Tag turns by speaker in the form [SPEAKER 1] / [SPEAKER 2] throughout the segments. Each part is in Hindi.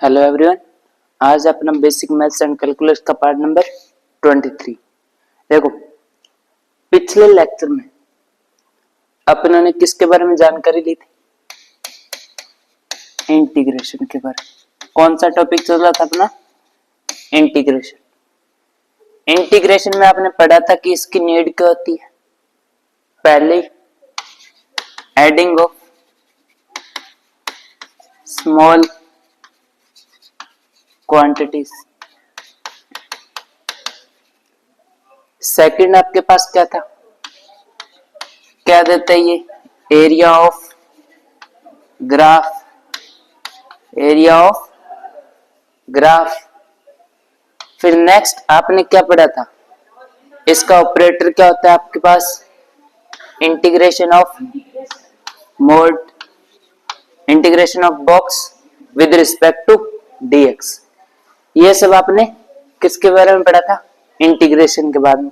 [SPEAKER 1] हेलो एवरीवन, आज अपना बेसिक मैथ्स एंड कैलकुलस का पार्ट नंबर 23। देखो, पिछले लेक्चर में अपनों ने किसके बारे में जानकारी ली थी? इंटीग्रेशन के बारे में। कौन सा टॉपिक चल रहा था अपना? इंटीग्रेशन। इंटीग्रेशन में आपने पढ़ा था कि इसकी नीड क्या होती है? पहले adding of small quantities. Second आपके पास क्या था? क्या देता है ये? Area of graph. Area of graph. फिर नेक्स्ट आपने क्या पढ़ा था? इसका ऑपरेटर क्या होता है आपके पास? Integration of mod, integration of box with respect to DX. ये सब आपने किसके बारे में पढ़ा था? इंटीग्रेशन के बाद में।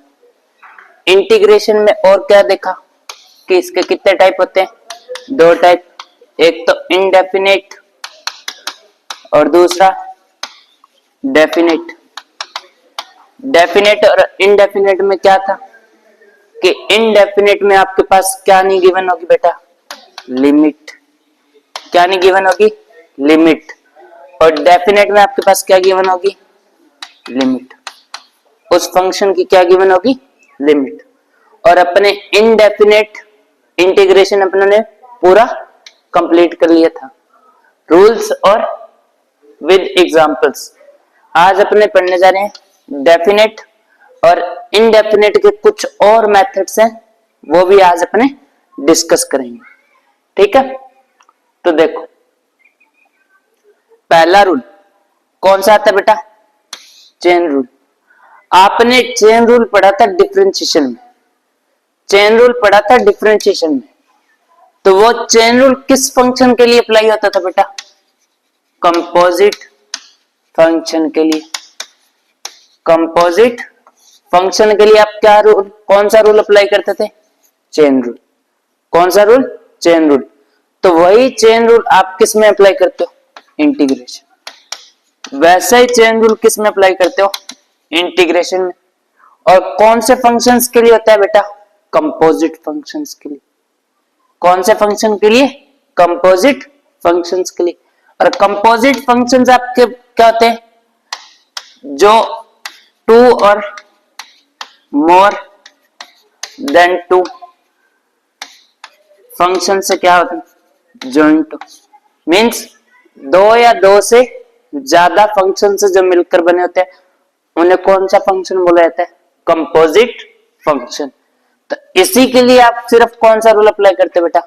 [SPEAKER 1] इंटीग्रेशन में और क्या देखा कि इसके कितने टाइप होते हैं? दो टाइप, एक तो इनडेफिनेट और दूसरा डेफिनेट। डेफिनेट और इनडेफिनेट में क्या था कि इनडेफिनेट में आपके पास क्या नहीं गिवन होगी बेटा? लिमिट। क्या नहीं गिवन होगी? लिमिट। और डेफिनेट में आपके पास क्या गिवन होगी? लिमिट। उस फंक्शन की क्या गिवन होगी? लिमिट। और अपने इनडेफिनेट इंटीग्रेशन अपने ने पूरा कंप्लीट कर लिया था, रूल्स और विद एग्जांपल्स। आज अपने पढ़ने जा रहे हैं डेफिनेट और इनडेफिनेट के कुछ और मेथड्स हैं, वो भी आज अपने डिस्कस करेंगे। ठीक है, तो देखो, पहला रूल कौन सा आता है बेटा? Chain rule. आपने चेन रूल पढ़ा था डिफरेंशिएशन में। चेन रूल पढ़ा था डिफरेंशिएशन में। तो वो चेन रूल किस फंक्शन के लिए अप्लाई होता था बेटा? कंपोजिट फंक्शन के लिए। कंपोजिट फंक्शन के लिए आप क्या रूल, कौन सा रूल अप्लाई करते थे? Chain rule. कौन सा रूल? Chain rule. तो वही चेन रूल आप किस में अप्लाई करते हो? इंटीग्रेशन। वैसा ही चेन रूल किस में अप्लाई करते हो? इंटीग्रेशन में। और कौन से फंक्शंस के लिए होता है बेटा? कंपोजिट फंक्शंस के लिए। कौन से फंक्शन के लिए? कंपोजिट फंक्शंस के लिए। और कंपोजिट फंक्शंस आपके क्या होते हैं? जो टू और मोर देन टू फंक्शन से क्या होता है? जॉइंट। मीन्स दो या दो से ज्यादा फंक्शन से जो मिलकर बने होते हैं उन्हें कौन सा फंक्शन बोला जाता है? Composite function. तो इसी के लिए आप सिर्फ कौन सा रूल अप्लाई करते बेटा?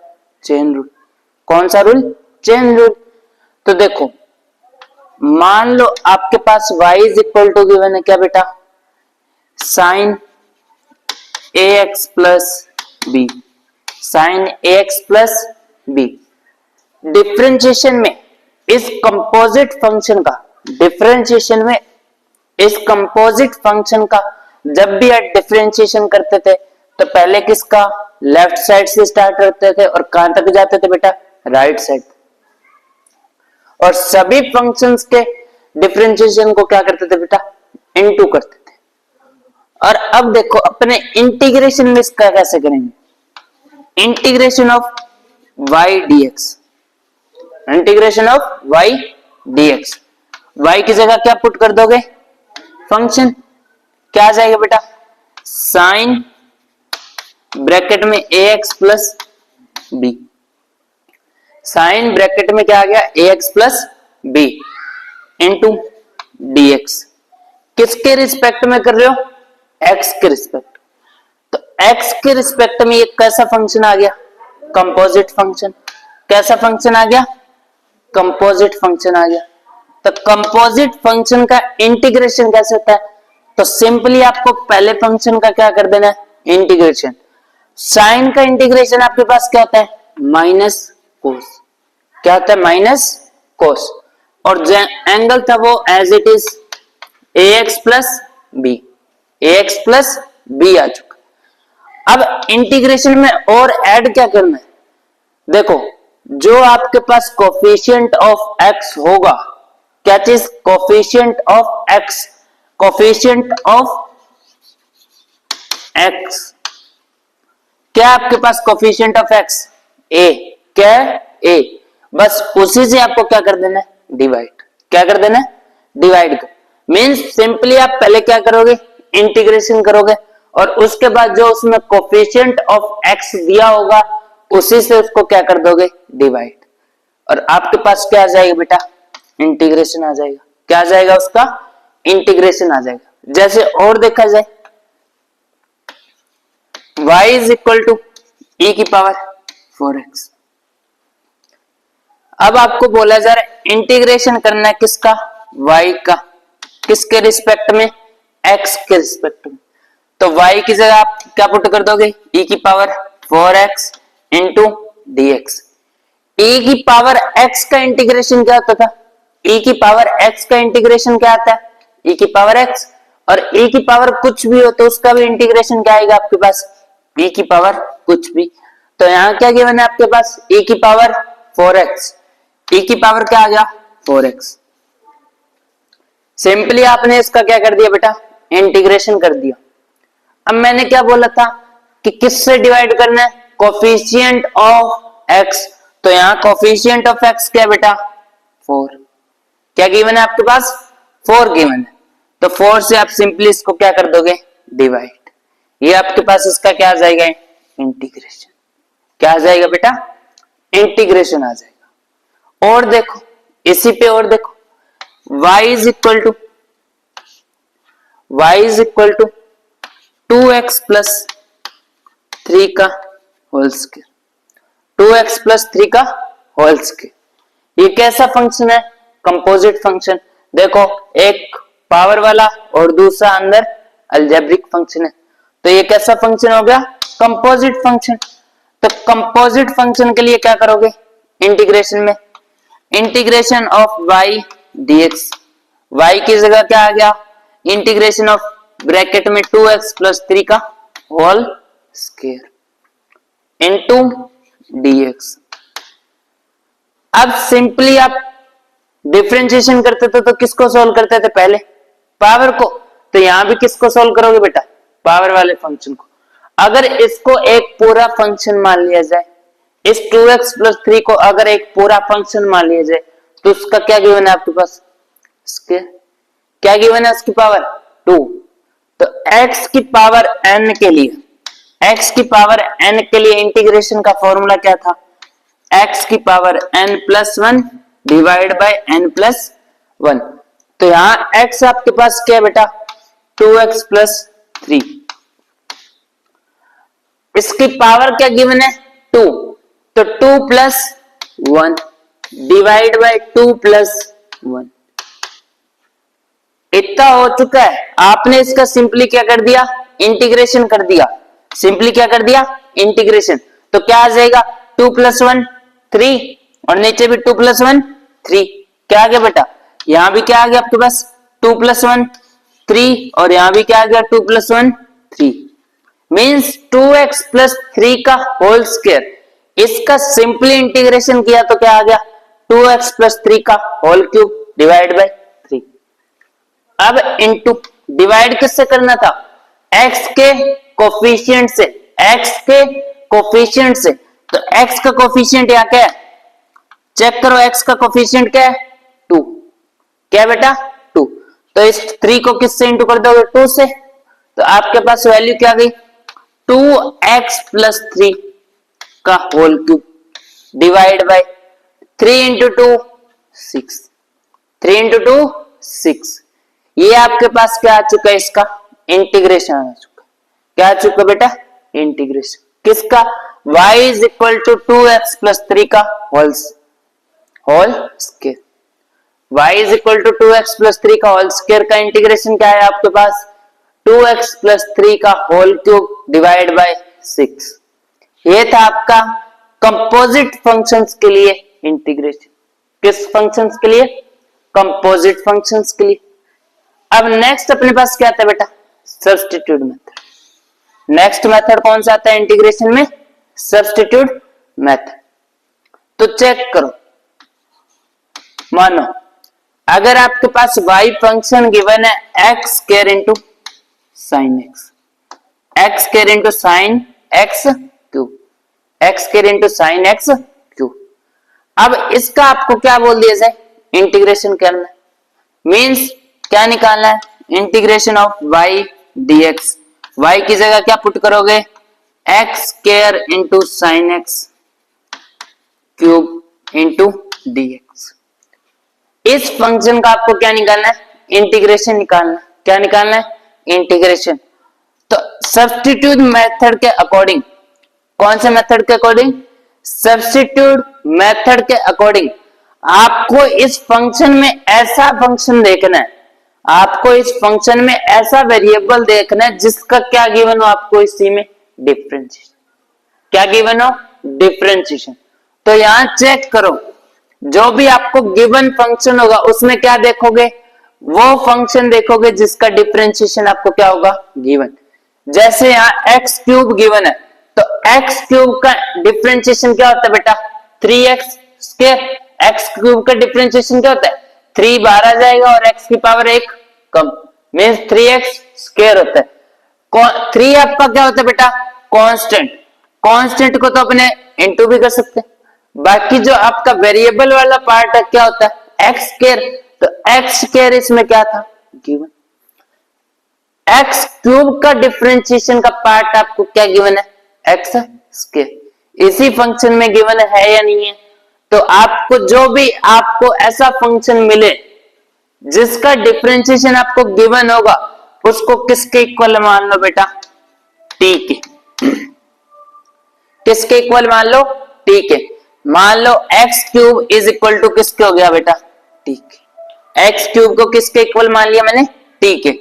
[SPEAKER 1] Chain rule. कौन सा रूल? Chain rule. तो देखो, मान लो आपके पास y is equal to given है क्या बेटा? Sine ax plus B. Sine ax plus B. Differentiation में इस कंपोजिट फंक्शन का, डिफरेंशिएशन में इस कंपोजिट फंक्शन का जब भी आप डिफरेंशिएशन करते थे तो पहले किसका? लेफ्ट साइड से स्टार्ट करते थे और कहां तक जाते थे बेटा? Right side. और सभी फंक्शंस के डिफरेंशिएशन को क्या करते थे बेटा? इनटू करते थे। और अब देखो अपने इंटीग्रेशन में इसका कैसे करेंगे? Integration of y dx। Integration of y dx। y की जगह क्या पुट कर दोगे? फंक्शन। क्या आ जाएगा बेटा? साइन ब्रैकेट में ax plus B. Sine bracket में क्या आ गया? ax plus B into dx। किसके रिस्पेक्ट में कर रहे हो? x के रिस्पेक्ट। तो x के रिस्पेक्ट में एक कैसा फंक्शन आ गया? Composite function. कैसा फंक्शन आ गया? कंपोजिट फंक्शन आ गया। तो कंपोजिट फंक्शन का इंटीग्रेशन कैसे होता है? तो सिंपली आपको पहले फंक्शन का क्या कर देना है? इंटीग्रेशन। साइन का इंटीग्रेशन आपके पास क्या होता है? Minus cos. क्या होता है? Minus cos. और जो एंगल था वो as it is ax plus B. ax plus B आ चुका। अब इंटीग्रेशन में और ऐड क्या करना है? देखो, जो आपके पास कोफिशिएंट ऑफ x होगा क्या चीज? Coefficient of x, coefficient of x. क्या आपके पास कोफिशिएंट ऑफ एक्स? ए। क्या? ए। बस उसी से आपको क्या कर देना है? डिवाइड। क्या कर देना है? डिवाइड कर। मींस सिंपली आप पहले क्या करोगे? इंटीग्रेशन करोगे और उसके बाद जो उसमें कोफिशिएंट ऑफ एक्स दिया होगा उसी से उसको क्या कर दोगे? डिवाइड। और आपके पास क्या आ जाएगा बेटा? इंटीग्रेशन आ जाएगा। क्या आ जाएगा? उसका इंटीग्रेशन आ जाएगा। जैसे और देखा जाए, y is equal to e की पावर 4x। अब आपको बोला जा रहा है इंटीग्रेशन करना है किसका? y का। किसके रिस्पेक्ट में? x के रिस्पेक्ट में। तो y की जगह आप क्या पुट कर दोगे? e की power 4x into dx। e की पावर x का इंटीग्रेशन क्या होता था? e की पावर x का इंटीग्रेशन क्या आता है? e की पावर x। और e की पावर कुछ भी हो तो उसका भी इंटीग्रेशन क्या आएगा आपके पास? e की पावर कुछ भी। तो यहां क्या गिवन है आपके पास? e की पावर 4x। e की पावर क्या आ गया? 4x। सिंपली आपने इसका क्या कर दिया बेटा? इंटीग्रेशन कर दिया। अब मैंने क्या बोला था कि किससे डिवाइड करना है? Coefficient of x। तो यहां कोफिशिएंट ऑफ x क्या बेटा? 4। क्या गिवन है आपके पास? 4 गिवन है। तो 4 से आप सिंपली इसको क्या कर दोगे? डिवाइड। ये आपके पास इसका क्या आ जाएगा? इंटीग्रेशन। क्या आ जाएगा बेटा? इंटीग्रेशन आ जाएगा। और देखो, इसी पे और देखो, y is equal to 2x plus 3 का होल स्क्वायर। 2x प्लस 3 का होल स्क्वायर। ये कैसा फंक्शन है? Composite function. देखो, एक पावर वाला और दूसरा अंदर अलजेब्रिक फंक्शन है। तो ये कैसा फंक्शन हो गया? Composite function. तो कंपोजिट फंक्शन के लिए क्या करोगे? इंटीग्रेशन में integration of y dx। y की जगह क्या आ गया? इंटीग्रेशन ऑफ ब्रैकेट में 2x प्लस 3 का होल स्क्वायर इनटू dx। अब सिंपली आप डिफरेंशिएशन करते थे तो किसको सोल्व करते थे? पहले पावर को। तो यहां भी किसको सोल्व करोगे बेटा? पावर वाले फंक्शन को। अगर इसको एक पूरा फंक्शन मान लिया जाए, इस 2x प्लस 3 को अगर एक पूरा फंक्शन मान लिया जाए तो उसका क्या गिवन है आपके पास? स्क्वायर। क्या गिवन है उसकी पावर? 2। तो x की पावर n के लिए, x की पावर n के लिए इंटीग्रेशन का फॉर्मूला क्या था? x की power n plus 1 divide by n plus 1। तो यहां x आपके पास क्या है बेटा? 2x plus 3। इसकी पावर क्या गिवन है? 2। तो 2 प्लस 1 डिवाइड बाय 2 प्लस 1। इतना हो चुका है। आपने इसका सिंपली क्या कर दिया? इंटीग्रेशन कर दिया। सिंपली क्या कर दिया? इंटीग्रेशन। तो क्या आ जाएगा? 2 प्लस 1 3 और नीचे भी 2 प्लस 1 3। क्या आ गया बेटा? यहां भी क्या आ गया आपके पास? 2 प्लस 1 3 और यहां भी क्या आ गया? 2 प्लस 1 3। मीन्स 2x प्लस 3 का होल स्क्वायर। इसका सिंपली इंटीग्रेशन किया तो क्या आ गया? 2x प्लस 3 का होल क्यूब डिवाइड बाय 3। अब इनटू डिवाइड किससे करना था? x के कोफिशिएंट से। x के कोफिशिएंट से। तो x का कोफिशिएंट यहां क्या है? चेक करो, x का कोफिशिएंट क्या है? 2। क्या बेटा? 2। तो इस 3 को किससे इंटू कर दोगे? 2 से। तो आपके पास वैल्यू क्या गई? 2x प्लस 3 का whole cube divide by 3 into 2 6। 3 into 2 6। ये आपके पास क्या आ चुका है? इसका इंटीग्रेशन आ चुका। क्या आ चुका बेटा? इंटीग्रेशन किसका? y is equal to 2x plus 3 का whole square. y is equal to 2x plus 3 का होल स्क्वायर का इंटीग्रेशन क्या है आपके पास? 2x प्लस 3 का होल क्यूब डिवाइड बाय 6। ये था आपका कंपोजिट फंक्शंस के लिए इंटीग्रेशन। किस फंक्शंस के लिए? कंपोजिट फंक्शंस के लिए। अब नेक्स्ट अपने पास क्या आता है बेटा? Substitute method. नेक्स्ट मेथड कौन सा आता है इंटीग्रेशन में? Substitute method. तो चेक करो, मानो अगर आपके पास y फंक्शन गिवन है x square into sine x, x square into sine x cube, x square into sine x cube. अब इसका आपको क्या बोल दिया जाए, इंटीग्रेशन करना है, मीन्स क्या निकालना है, integration of y dx। y की जगह क्या पुट करोगे, x square into sine x cube into dx। इस फंक्शन का आपको क्या निकालना है, इंटीग्रेशन निकालना है। क्या निकालना है, इंटीग्रेशन। तो सब्स्टिट्यूट मेथड के अकॉर्डिंग, कौन से मेथड के अकॉर्डिंग, सब्स्टिट्यूट मेथड के अकॉर्डिंग आपको इस फंक्शन में ऐसा फंक्शन देखना है, आपको इस फंक्शन में ऐसा वेरिएबल देखना है जिसका क्या गिवन हो, आपको इसी में डिफरेंशिएशन, क्या गिवन हो, डिफरेंशिएशन। तो यहां चेक करो, जो भी आपको गिवन फंक्शन होगा उसमें क्या देखोगे, वो फंक्शन देखोगे जिसका डिफरेंशिएशन आपको क्या होगा, गिवन। जैसे यहाँ एक्स क्यूब गिवन है, तो एक्स क्यूब का डिफरेंशिएशन क्या होता है बेटा, 3x स्क्वायर। एक्स क्यूब का डिफरेंशिएशन क्या होता है, 3 बाहर आ जाएगा और x की पावर 1 कम, मीन्स 3x स्क्वायर होता है। 3 आपका क्या होता है बेटा, कांस्टेंट। कांस्टेंट को तो अपने इनटू भी कर सकते हैं। बाकी जो आपका वेरिएबल वाला पार्ट है क्या होता है, एक्स स्क्वायर। तो एक्स स्क्वायर इसमें क्या था, गिवन। एक्स क्यूब का डिफरेंशिएशन का पार्ट आपको क्या गिवन है, एक्स स्क्वायर। इसी फंक्शन में गिवन है या नहीं है। तो आपको जो भी आपको ऐसा फंक्शन मिले जिसका डिफरेंशिएशन आपको गिवन होगा, उसको किसके इक्वल मान लो बेटा, टी के। किसके इक्वल मान लो, टी के। मान लो X cube is equal to किसके हो गया बेटा, टी के। एक्स क्यूब को किसके इक्वल मान लिया मैंने, टी के।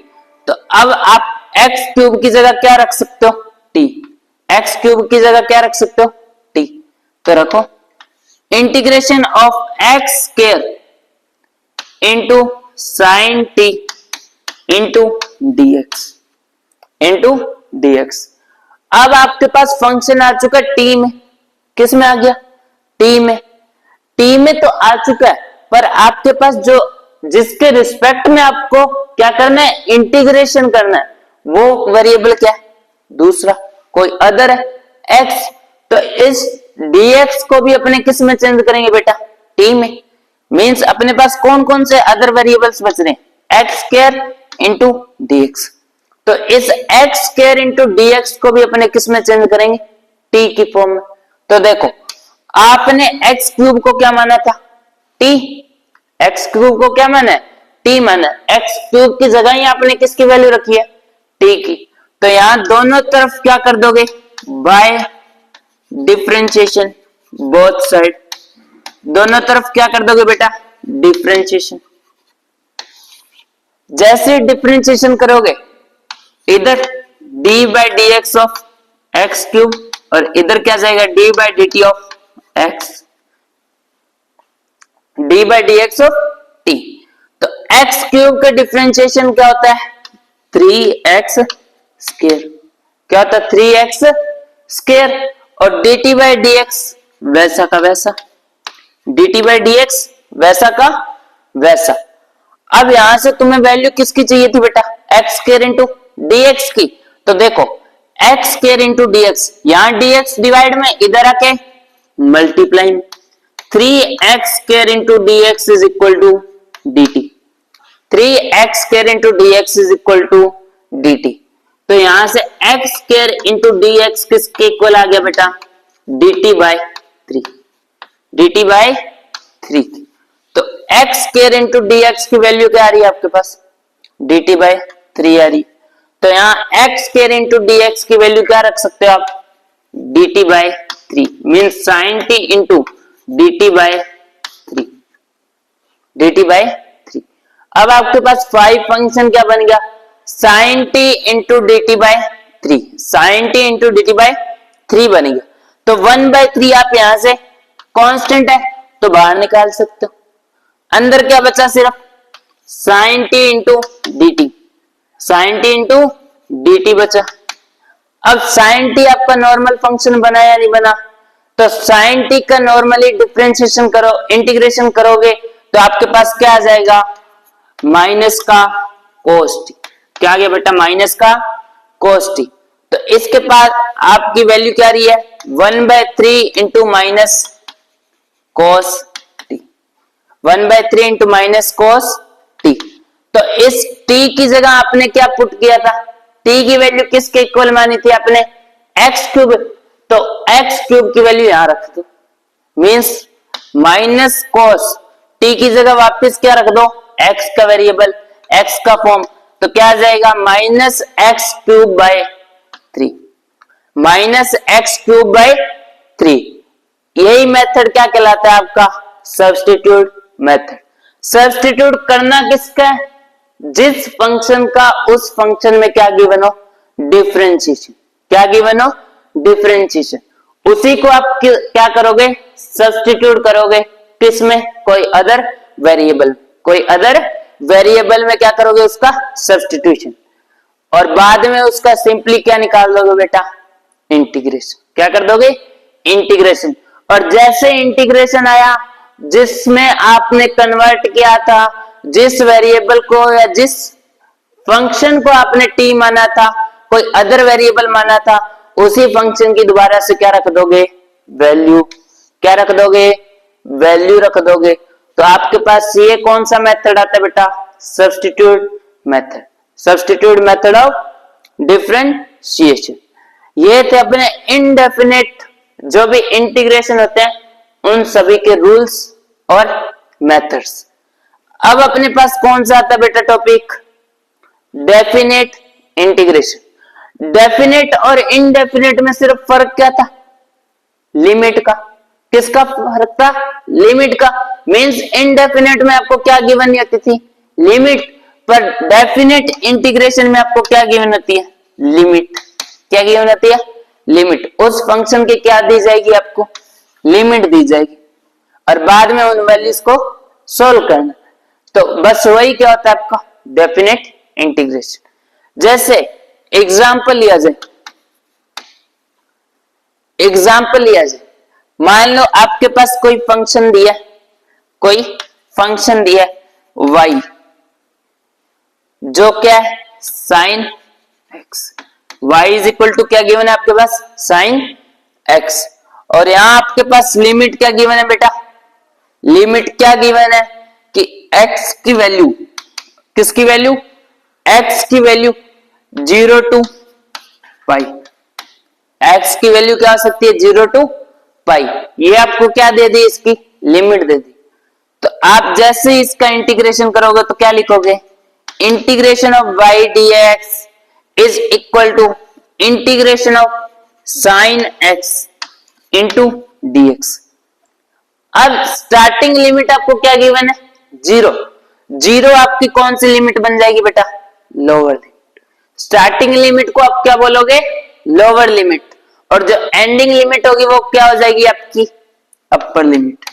[SPEAKER 1] तो अब आप एक्स क्यूब की जगह क्या रख सकते हो, टी। एक्स क्यूब की जगह क्या रख सकते हो, टी। तो रखो integration of X square into sine T into DX, into DX. अब आपके पास फंक्शन आ चुका है टी में, किस में आ गया, टी में। टी में तो आ चुका है, पर आपके पास जो जिसके रिस्पेक्ट में आपको क्या करना है, इंटीग्रेशन करना है, वो वेरिएबल क्या है, दूसरा कोई अदर है, एक्स। तो इस dx को भी अपने किस में चेंज करेंगे बेटा, t में। मींस अपने पास कौन कौन से अदर वेरिएबल्स बच रहे हैं, एक्स स्क्वायर इंटू dx। तो इस एक्स स्क्वायर इंटू dx को भी अपने किस में चेंज करेंगे, t की फॉर्म में। तो देखो आपने एक्स क्यूब को क्या माना था, t। एक्स क्यूब को क्या माना है, t माना। एक्स क्यूब की जगह ही आपने किसकी वैल्यू रखी है, t की। तो यहां दोनों तरफ क्या कर दोगे, बाय डिफरेंशिएशन बोथ साइड, दोनों तरफ क्या कर दोगे बेटा, डिफरेंशिएशन। जैसे डिफरेंशिएशन करोगे, इधर d by D x of x cube और इधर क्या जाएगा, d by D T of x, d by D x of t। तो एक्स क्यूब का डिफरेंशिएशन क्या होता है, 3x स्क्वायर। क्या होता है, 3x स्क्वायर। और dt बाई dx वैसा का वैसा, dt बाई dx वैसा का वैसा। अब यहां से तुम्हें वैल्यू किसकी चाहिए थी बेटा, x स्क्वायर इंटू dx की। तो देखो x स्क्वायर इंटू dx, यहां dx डिवाइड में, इधर आके मल्टीप्लाई में। 3x square into dx is equal to dt, 3x square into dx is equal to dt। तो यहां से x स्क्वायर इंटू dx किसके इक्वल आ गया बेटा, dt बाई 3, dt बाई 3। तो x स्क्वायर इंटू dx की वैल्यू क्या आ रही है आपके पास, dt बाई 3 आ रही। तो यहां x स्क्वायर इंटू dx की वैल्यू क्या रख सकते हो आप, dt by 3, mean sin t into dt by 3, dt by 3। अब आपके पास 5 फंक्शन क्या बन गया, sin t into D T by 3, sin t into D T by 3 बनेगा। तो 1/3 आप यहां से कांस्टेंट है तो बाहर निकाल सकते हो। अंदर क्या बचा, सिर्फ sin t into D T, sin t into D T बचा। अब sin t आपका नॉर्मल फंक्शन बना या नहीं बना, तो sin t का नॉर्मली डिफरेंशिएशन करो, इंटीग्रेशन करोगे तो आपके पास क्या आ जाएगा, माइनस का cos t। क्या आ गया बेटा, माइनस का cos t। तो इसके बाद आपकी वैल्यू क्या रही है, 1/3 into minus cos t, 1/3 into minus cos t। तो इस t की जगह आपने क्या पुट किया था, t की वैल्यू किसके इक्वल मानी थी आपने, x क्यूब। तो x क्यूब की वैल्यू यहां रख दो, मीन्स माइनस cos t की जगह वापस क्या रख दो, x का वेरिएबल, x का फॉर्म। तो क्या आ जाएगा, minus x cube by 3, minus x cube by 3। यही मेथड क्या कहलाता है आपका, सब्स्टिट्यूट मेथड। सब्स्टिट्यूट करना किसका है, जिस फंक्शन का उस फंक्शन में क्या गिवन हो, डिफरेंशिएशन। क्या गिवन हो, डिफरेंशिएशन। उसी को आप क्या करोगे, सब्स्टिट्यूट करोगे किसमें, कोई अदर वेरिएबल, कोई अदर वेरिएबल में क्या करोगे, उसका सब्स्टिट्यूशन। और बाद में उसका सिंपली क्या निकाल दोगे बेटा, इंटीग्रेशन। क्या कर दोगे, इंटीग्रेशन। और जैसे इंटीग्रेशन आया, जिसमें आपने कन्वर्ट किया था, जिस वेरिएबल को या जिस फंक्शन को आपने t माना था, कोई अदर वेरिएबल माना था, उसी फंक्शन की दोबारा से क्या रख दोगे, वैल्यू। क्या रख दोगे, वैल्यू रख दोगे। तो आपके पास ये कौन सा मेथड आता है बेटा, substitute method, substitute method of differentiation. ये थे अपने इनडेफिनेट जो भी इंटीग्रेशन होते हैं उन सभी के रूल्स और मेथड्स। अब अपने पास कौन सा आता है बेटा टॉपिक, डेफिनेट इंटीग्रेशन। डेफिनेट और इनडेफिनेट में सिर्फ फर्क क्या था, लिमिट का। किसका फर्क था, लिमिट का। मींस इनडेफिनेट में आपको क्या गिवन होती थी, लिमिट। पर डेफिनेट इंटीग्रेशन में आपको क्या गिवन होती है, लिमिट। क्या गिवन होती है, लिमिट। उस फंक्शन की क्या दी जाएगी आपको, लिमिट दी जाएगी, और बाद में उन वैल्यूज को सोल्व करना। तो बस वही क्या होता है आपका डेफिनेट इंटीग्रेशन। जैसे एग्जाम्पल लिया जाए, एग्जाम्पल लिया जाए, मान लो आपके पास कोई फंक्शन दिया, कोई फंक्शन दिया y, जो क्या है sine x। y is equal to क्या गिवन है आपके पास, साइन x। और यहां आपके पास लिमिट क्या गिवन है बेटा, लिमिट क्या गिवन है कि x की वैल्यू, किसकी वैल्यू, x की वैल्यू 0 टू पाई। x की वैल्यू क्या हो सकती है, 0 टू पाई। ये आपको क्या दे दी, इसकी लिमिट दे दी। तो आप जैसे ही इसका इंटीग्रेशन करोगे तो क्या लिखोगे, integration of y dx is equal to integration of sine x into dx। अब स्टार्टिंग लिमिट आपको क्या गिवन है, 0। 0 आपकी कौन सी लिमिट बन जाएगी बेटा, लोअर लिमिट। स्टार्टिंग लिमिट को आप क्या बोलोगे, लोअर लिमिट। और जो एंडिंग लिमिट होगी वो क्या हो जाएगी आपकी, अपर लिमिट।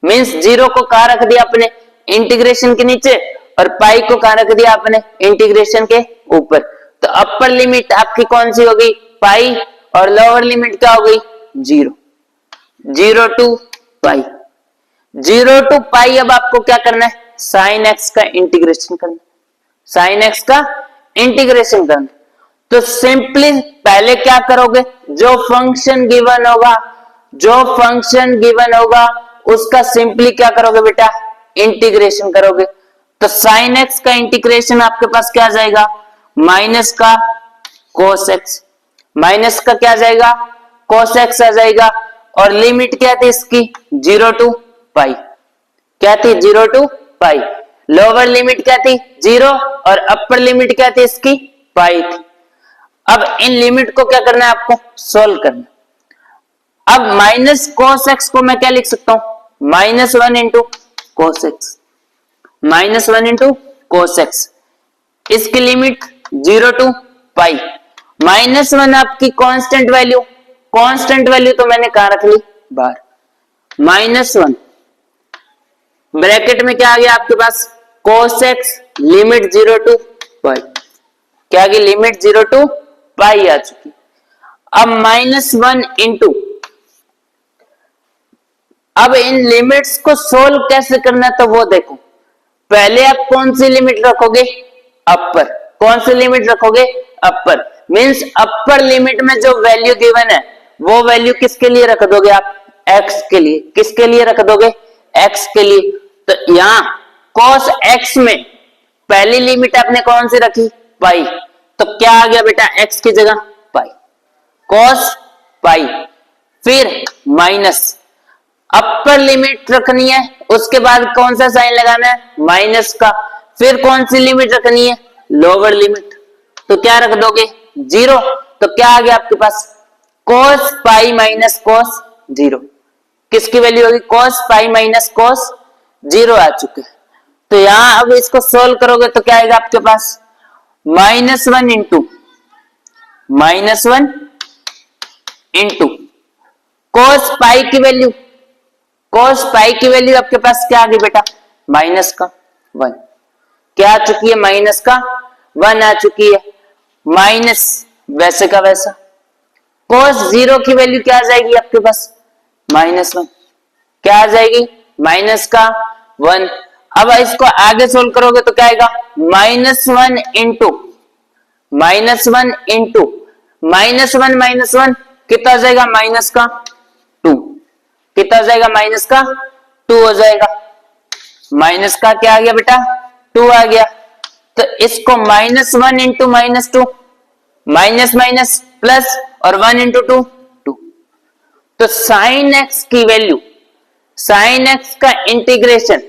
[SPEAKER 1] मींस 0 को कहां रख दिया आपने, इंटीग्रेशन के नीचे, और पाई को कहां रख दिया आपने, इंटीग्रेशन के ऊपर। तो अपर लिमिट आपकी कौन सी होगी, पाई, और लोअर लिमिट क्या हो गई, 0। 0 टू पाई, 0 टू पाई। अब आपको क्या करना है, साइन एक्स का इंटीग्रेशन करना, साइन एक्स का इंटीग्रेशन करना। तो सिंपली पहले क्या करोगे, जो फंक्शन गिवन होगा, जो फंक्शन गिवन होगा उसका सिंपली क्या करोगे बेटा, इंटीग्रेशन करोगे। तो साइन एक्स का इंटीग्रेशन आपके पास क्या आ जाएगा, माइनस का कोस एक्स, माइनस का क्या आ जाएगा, कोस एक्स आ जाएगा। और लिमिट क्या थी इसकी, 0 टू पाई। क्या थी, 0 टू पाई। लोअर लिमिट क्या थी, 0, और अपर लिमिट क्या थी इसकी, पाई थी। अब इन लिमिट को क्या करना है आपको, सोल्व करना। अब माइनस कोस एक्स को मैं क्या लिख सकता हूं, -1 into cos x, -1 into cos x. इसकी लिमिट 0 टू पाई। -1 आपकी कांस्टेंट वैल्यू, कांस्टेंट वैल्यू तो मैंने कहां रख ली, बाहर। -1 ब्रैकेट में क्या आ गया आपके पास, कोस एक्स, लिमिट 0 टू पाई। क्या आ गई, लिमिट 0 टू पाई आ चुकी। अब -1 इंटू, अब इन लिमिट्स को सोल्व कैसे करना तो वो देखो। पहले आप कौन सी लिमिट रखोगे, अपर। कौन सी लिमिट रखोगे, अपर। मींस अपर लिमिट में जो वैल्यू गिवन है वो वैल्यू किसके लिए रख दोगे आप, एक्स के लिए। किसके लिए रख दोगे, एक्स के लिए। तो यहां cos x में पहली लिमिट आपने कौन सी रखी, पाई। तो क्या आ गया बेटा x की जगह पाई, cos पाई। फिर माइनस, अपर लिमिट रखनी है, उसके बाद कौन सा साइन लगाना है, माइनस का। फिर कौन सी लिमिट रखनी है, लोअर लिमिट। तो क्या रख दोगे, जीरो। तो क्या आ गया आपके पास, cos pi minus cos zero. किसकी वैल्यू होगी, cos pi minus cos zero आ चुके। तो यहां अब इसको सोल्व करोगे तो क्या आएगा आपके पास, -1 इंटू cos पाई की वैल्यू, cos पाई की वैल्यू आपके पास क्या आ गई बेटा, माइनस का 1। क्या आ चुकी है, माइनस का 1 आ चुकी है। माइनस वैसे का वैसा, cos जीरो की वैल्यू क्या आ जाएगी आपके पास, -1। क्या आ जाएगी, माइनस का 1। अब इसको आगे सोल्व करोगे तो क्या आएगा, -1 इंटू -1 कितना हो जाएगा, माइनस का 2। कितना हो जाएगा, माइनस का 2 हो जाएगा। माइनस का क्या आ गया बेटा, 2 आ गया। तो इसको -1 इंटू -2, माइनस माइनस प्लस, और 1 इंटू 2 2। तो साइन एक्स की वैल्यू, साइन एक्स का इंटीग्रेशन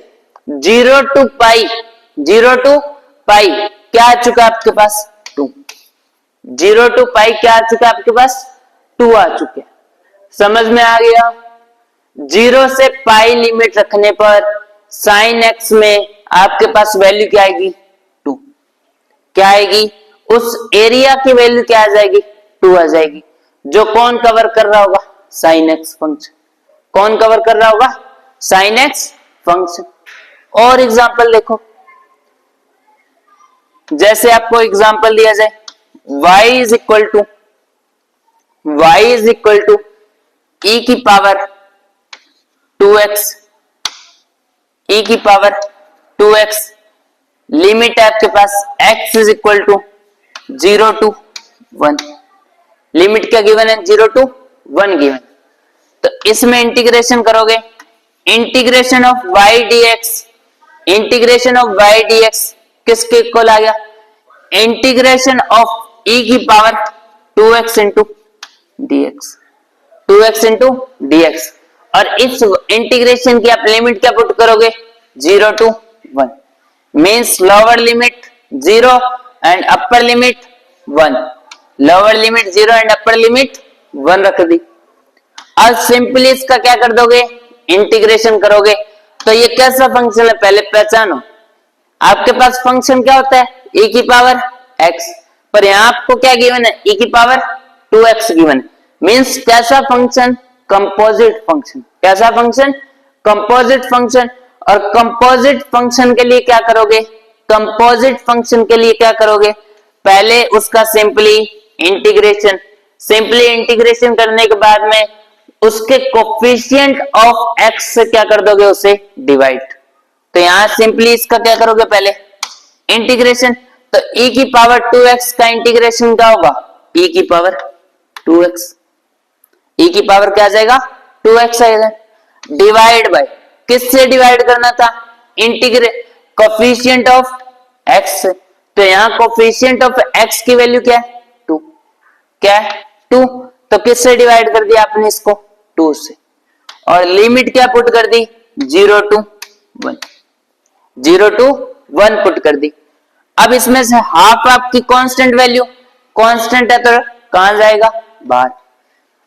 [SPEAKER 1] 0 टू पाई क्या आ चुका आपके पास, 2। 0 टू पाई क्या आ चुका आपके पास, 2 आ चुके। समझ में आ गया। 0 से पाई लिमिट रखने पर साइन एक्स में आपके पास वैल्यू क्या आएगी, 2। क्या आएगी, उस एरिया की वैल्यू क्या आ जाएगी, 2 आ जाएगी। जो कौन कवर कर रहा होगा, साइन एक्स फंक्शन। कौन कवर कर रहा होगा, साइन एक्स फंक्शन। और एग्जांपल देखो, जैसे आपको एग्जांपल दिया जाए, y is equal to e की पावर 2x, e की पावर 2x। लिमिट है आपके पास x is equal to 0 to 1। Limit क्या गिवन है, 0 टू 1 गिवन। तो इसमें इंटीग्रेशन करोगे, integration of y dx, integration of y dx किसके इक्वल आ गया, इंटीग्रेशन ऑफ e की power 2x into dx, 2x into dx। और इस इंटीग्रेशन की आप लिमिट क्या पुट करोगे, 0 to 1। Means lower limit 0 and upper limit 1। Lower limit 0 and upper limit 1 रख दी। अब सिंपली इसका क्या कर दोगे, इंटीग्रेशन करोगे। तो ये कैसा फंक्शन है पहले पहचानो। आपके पास फंक्शन क्या होता है, e की पावर x, पर यहां आपको क्या गिवन है, e की पावर 2x गिवन है। मींस कैसा फंक्शन, कंपोजिट फंक्शन। कैसा फंक्शन, कंपोजिट फंक्शन। और कंपोजिट फंक्शन के लिए क्या करोगे, कंपोजिट फंक्शन के लिए क्या करोगे, पहले उसका सिंपली इंटीग्रेशन करने के बाद में उसके कोफिशिएंट ऑफ x से क्या कर दोगे, उसे डिवाइड। तो यहां सिंपली इसका क्या करोगे, पहले इंटीग्रेशन। तो e की पावर 2x का इंटीग्रेशन क्या होगा, e की पावर 2x। e की पावर क्या आ जाएगा, 2x आएगा। डिवाइड बाय, किससे डिवाइड करना था, इंटीग्रेट कोफिशिएंट ऑफ x से। तो यहां कोफिशिएंट ऑफ x की वैल्यू क्या है, 2। क्या है, 2। तो किससे डिवाइड कर दिया आपने इसको, 2 से। और लिमिट क्या पुट कर दी, 0 टू 1, 0 टू 1 पुट कर दी। अब इसमें से हाफ आपकी कांस्टेंट वैल्यू, कांस्टेंट है तो कहां जाएगा, बाहर।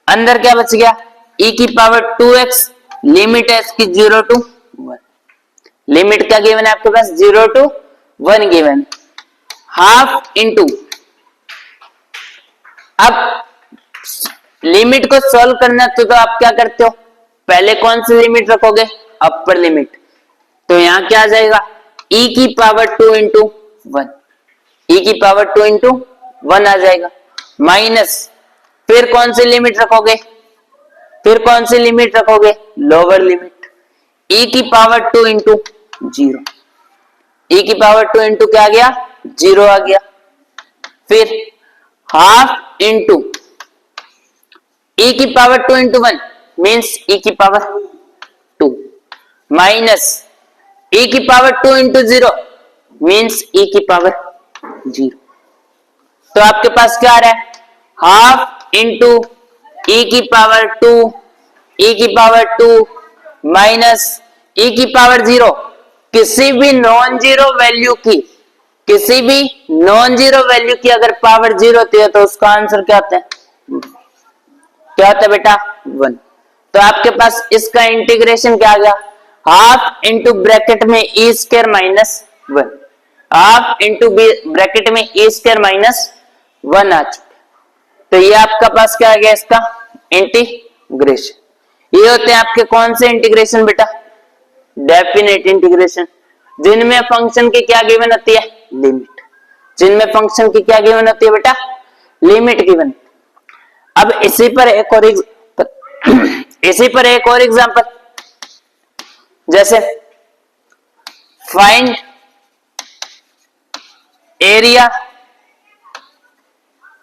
[SPEAKER 1] अंदर क्या बच गया, e की पावर 2x, लिमिट है इसकी 0 टू 1। लिमिट क्या गिवन है आपके पास, 0 टू 1 गिवन। हाफ इंटू, अब लिमिट को सॉल्व करना तो आप क्या करते हो, पहले कौन सी लिमिट रखोगे, अपर लिमिट। तो यहां क्या आ जाएगा, e की पावर 2 इंटू 1, e की पावर 2 इंटू 1 आ जाएगा। माइनस, फिर कौन सी लिमिट रखोगे, फिर कौन सी लिमिट रखोगे, लोअर लिमिट, e की पावर 2 इंटू 0, e की पावर 2 इंटू क्या आ गया, 0 आ गया। फिर हाफ इंटू e की पावर 2 इंटू 1 मीन्स e की पावर 2 माइनस e की पावर 2 इंटू 0 मीन्स e की पावर 0। तो आपके पास क्या आ रहा है, हाफ इंटू e की पावर 2, e की पावर 2 माइनस e की पावर 0। किसी भी नॉन जीरो वैल्यू की, किसी भी नॉन जीरो वैल्यू की अगर पावर 0 होती है तो उसका आंसर क्या आता है, क्या होता है बेटा, 1। तो आपके पास इसका इंटीग्रेशन क्या आ गया, हाफ इंटू ब्रैकेट में e square minus 1, half into bracket में e स्क्वायर माइनस 1 आ चुका। तो ये आपका पास क्या आ गया, इसका इंटीग्रेशन। ये होते हैं आपके कौन से इंटीग्रेशन बेटा, डेफिनेट इंटीग्रेशन, जिनमें फंक्शन की क्या गिवन होती है, लिमिट, जिनमें फंक्शन की क्या गिवन होती है बेटा, लिमिट गिवन। अब इसी पर एक और एग्जांपल, जैसे find area,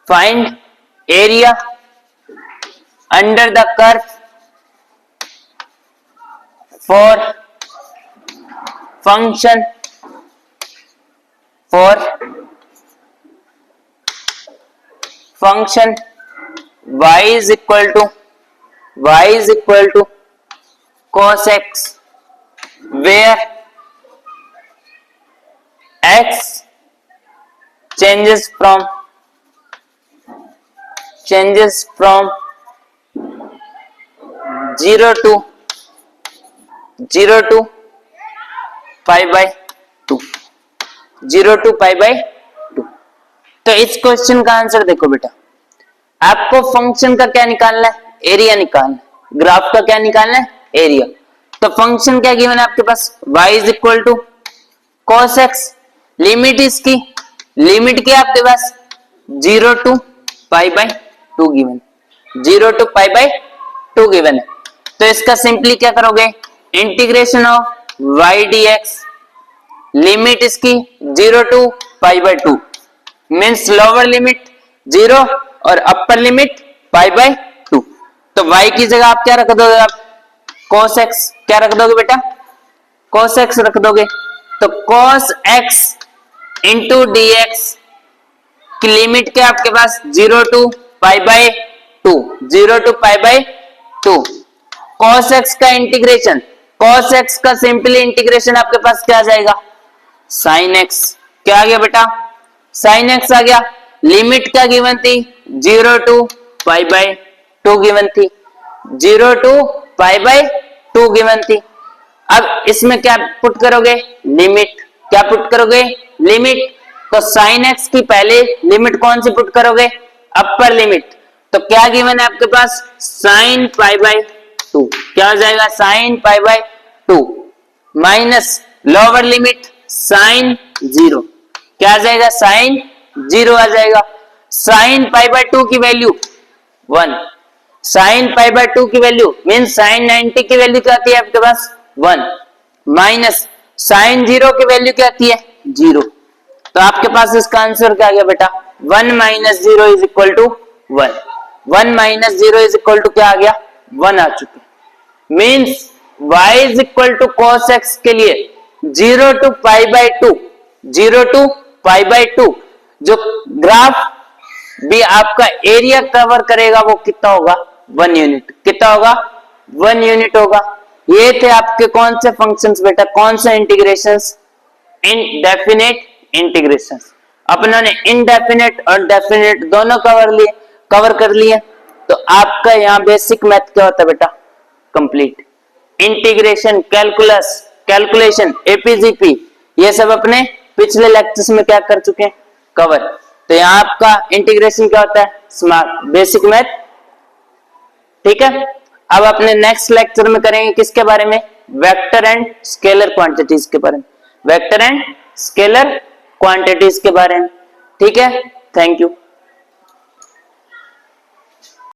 [SPEAKER 1] find area under the curve for function y is equal to cos x, where x changes from 0 to pi by 2, 0 to pi by 2। तो इस क्वेश्चन का आंसर देखो बेटा, आपको फंक्शन का क्या निकालना है, एरिया निकालना है, ग्राफ का क्या निकालना है, एरिया। तो फंक्शन क्या गिवन है आपके पास, y is equal to cos x, limit इसकी, लिमिट क्या आपके पास 0 to pi by 2 given, 0 to pi by 2 given है। तो इसका सिंपली क्या करोगे, integration of y dx, limit इसकी 0 to pi by 2 means lower limit 0 और अपर लिमिट pi by 2। तो y की जगह आप क्या रख दोगे, आप cos x क्या रख दोगे बेटा, cos x रख दोगे। तो cos x इंटू dx की लिमिट क्या आपके पास 0 to pi by 2, 0 to pi by 2। cos x का इंटीग्रेशन, cos x का सिंपली इंटीग्रेशन आपके पास क्या आ जाएगा, sin x, क्या आ गया बेटा, sin x आ गया। लिमिट क्या गिवन थी, 0 to pi by 2 गिवन थी, 0 to pi by 2 गिवन थी। अब इसमें क्या पुट करोगे, लिमिट, क्या पुट करोगे, लिमिट। तो sin x की पहले लिमिट कौन सी पुट करोगे, अपर लिमिट। तो क्या गिवन है आपके पास, sin pi by 2, क्या हो जाएगा, sin pi by 2 minus lower limit sin 0, क्या आ जाएगा, sin 0 आ जाएगा। sin pi by 2 की वैल्यू 1, sin pi by 2 की वैल्यू मीन sin 90 की वैल्यू क्या आती है आपके पास 1 माइनस sin 0 की वैल्यू क्या आती है 0। तो आपके पास इसका आंसर क्या आ गया बेटा, 1 minus 0 is equal to 1, 1 minus 0 is equal to क्या आ गया, 1 आ चुके। Means y is equal to cos x के लिए 0 to pi by 2, 0 to pi by 2 जो ग्राफ भी आपका एरिया कवर करेगा वो कितना होगा, 1 यूनिट। कितना होगा, 1 यूनिट होगा। ये थे आपके कौन से फंक्शंस बेटा, कौन से इंटीग्रेशंस, इनडेफिनेट इंटीग्रेशंस। अपनों ने इनडेफिनेट और डेफिनेट दोनों कवर कर लिए। तो आपका यहाँ बेसिक मैथ क्या होता है बेटा, complete. Integration, calculus, calculation, AP GP, ये सब अपने पिछले लेक्चर्स में क्या कर चुके हैं, कवर। तो यहाँ आपका इंटीग्रेशन क्या होता है, स्मार्ट बेसिक मैथ। ठीक है, अब अपने नेक्स्ट लेक्चर में करेंगे किसके बारे में, वेक्टर एंड स्केलर क्वांटिटीज के बारे में, वेक्टर एंड स्केलर क्वांटिटीज के बारे में। ठीक है, थैंक यू।